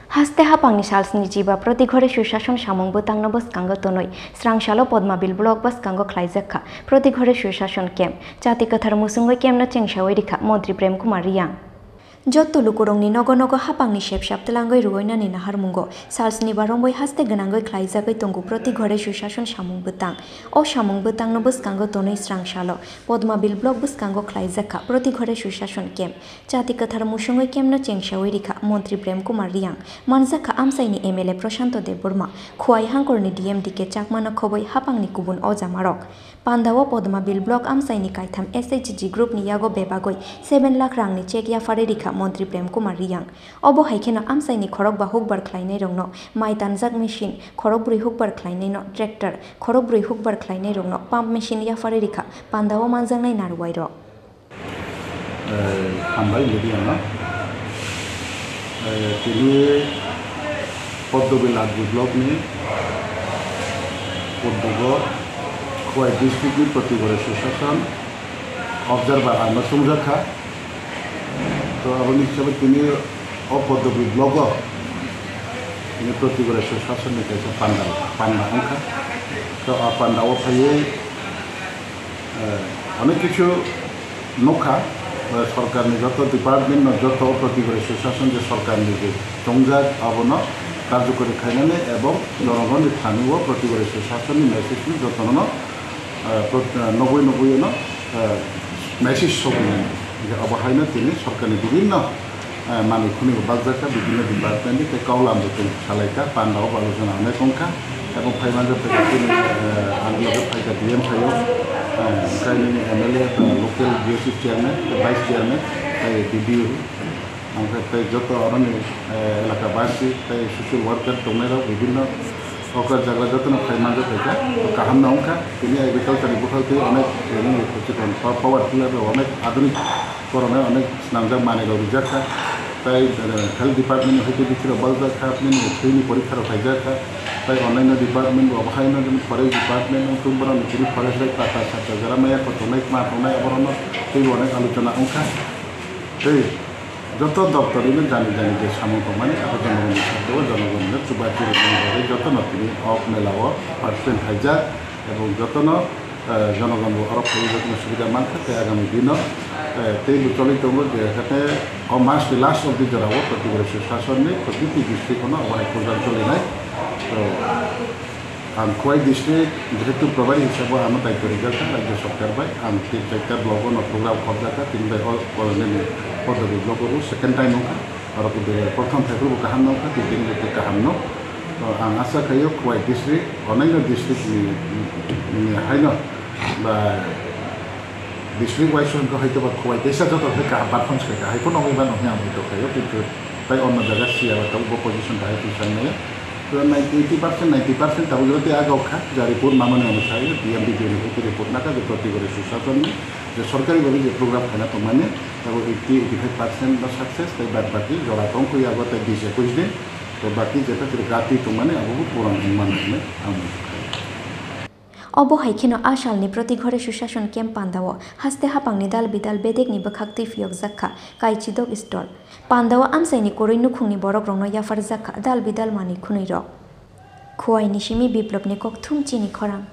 Haste hapangni salsni jiba proti ghore sushashon samung butangno boskango tonoi srangshalo Podmabil blog boskango khlaijakha proti ghore sushashon camp jati kathar musungoi camno chengshawai rikha Mantri Prem Kumar Riyang Jotto lukurongni nogo nogo hapangni shepshap telangoi ruoinani naharmungo salsni barongoi haste ganangoi khlaijagai tongu proti ghore sushashon samung butang o samung butangno boskango tonoi srangshalo Podmabil blog boskango khlaijakha proti ghore sushashon camp jati kathar musungoi camno chengshawai rikha Mantri Prem Kumar Riyang Manjakha Amsaini MLA Prashanto Deborma Khuai Hangkorni DMDK Chakmano Khoboi Hapangni Kubun Ojamarok Pandawo Podmabil blog Amsaini Kaitham SHG Group ni Yago Bebagoi 7 lakh rangni check yafare rikha Mantri Prem Kumar Riyang Obo haikeno Amsaini khorok ba hukbar khlainai rongno mai tanjak machine khorok brui hukbar khlainai no tractor khorok brui hukbar khlainai rongno pump machine yafare rikha Pandawo manjangnai narwai ro Hambai Lidiana Tini Podmabil blog ni Podmabil Khuai district ni proti ghore sushashon observer ama sungjakha to aboni hisabe tini Podmabil blog ni proti ghore sushashon ni kaisa panda angkha to pandao phaye onek kichu nokha সরকার নি যত department ন যত প্রতি ghore সুশাসন যে সরকার নি যে সংজাত আবন কার্যকরী খাইনানে এবং জনগণ স্থানীয় প্রতি ghore সুশাসন নি মেসেজ নি যত ন 90 ন মেসেজ সবনে যে অবহাইনা তিনি সরকারি বিভিন্ন মালিকখনি বাজারকা বিভিন্ন ডিপার্টমেন্ট কে কাউলাম যে সালাইকা পান্ডাও আলোচনা অনেক সংখ্যা এবং ফাইনাল থেকে তিনি আনলগে ফাইকা DM ফাইও Kaini MLA local GSC chairman, vice chairman, DDU, angkai joto orang ni elaka basi, social worker, tomera, বিভিন্ন সকল জায়গা যত না ফাইনাল থেকে কাহাম না অংকা তিনি এগ্রিকালচার বিভাগ থেকে অনেক ট্রেনিং সচেতন পাওয়ার টিলার অনেক আধুনিক করণে অনেক নামজাম মানে গরিজাখা তাই হেলথ ডিপার্টমেন্ট হইতে বিচির বলজাখা আপনি সেইনি পরীক্ষার ফাইজাখা তাই অন্যান্য ডিপার্টমেন্ট অবহাইন ফরেস্ট ডিপার্টমেন্ট তুমরা মিচিরি ফরেস্ট টাটা সাথে যারা মেয়া কত অনেক মা অনেক অবরণ সেই অনেক আলোচনা অংকা সেই যত দপ্তরে জানি যে সামন্ত মানে জনগণের সাথে জনগণের চুবাচি যত তিনি অফ মেলাও পার্সেন্ট হাইজার এবং যত জনগণ আরো যত সুবিধা মান থাকে আগামী দিন সেই চলিত যে এখানে মাস লাস্ট অব্দি জড়াবো প্রতি ghore সুশাসন নেই প্রতিটি দৃষ্টিকোণ অনেক প্রোগ্রাম চলে নাই তো Khuai district যেহেতু প্রভারী হিসাবে আমার দায়িত্ব রেখেছে রাজ্য সরকার বাই আমি চারটা ব্লগ প্রোগ্রাম খরচাটা তিন বাই Podmabil blog সেকেন্ড টাইম নৌকা আর প্রথম থেকে কাহাম নৌকা তিন কাহাম নৌ তো আং আশা খাইও Khuai district অন্যান্য ডিস্ট্রিক্ট হাইন বা ডিস্ট্রিক্ট ওয়াইজ হয়তো বা Khuai দেশা যত থেকে বারফন্স খাইকা হাইকো নগৈবা নহে আমি হয়তো খাইও কিন্তু তাই অন্য জায়গায় সিয়ার তাও পজিশন থাকে পিছাই নেই 90% tahu juga tiada gak dari pun nama ni orang saya DMDK ni itu report nak ada proti ghore sushashan ni je sarkari bagi je program kena tu mana tahu 85% dah sukses tapi bad bagi jora tong ko ya gote 20-21 din to baki jeta tergati tu mana abu puran iman ni amu Obo haikeno ashalni proti ghore sushashon camp Pandawo haste hapangni dal bidal bedekni bakhakti fiok zakha kaichidok stol Pandawo amsaini koroinu khungni borok rongno yafar zakha dal bidal mani khunui rok Khuai nishimi biplopni kokthum chini khorang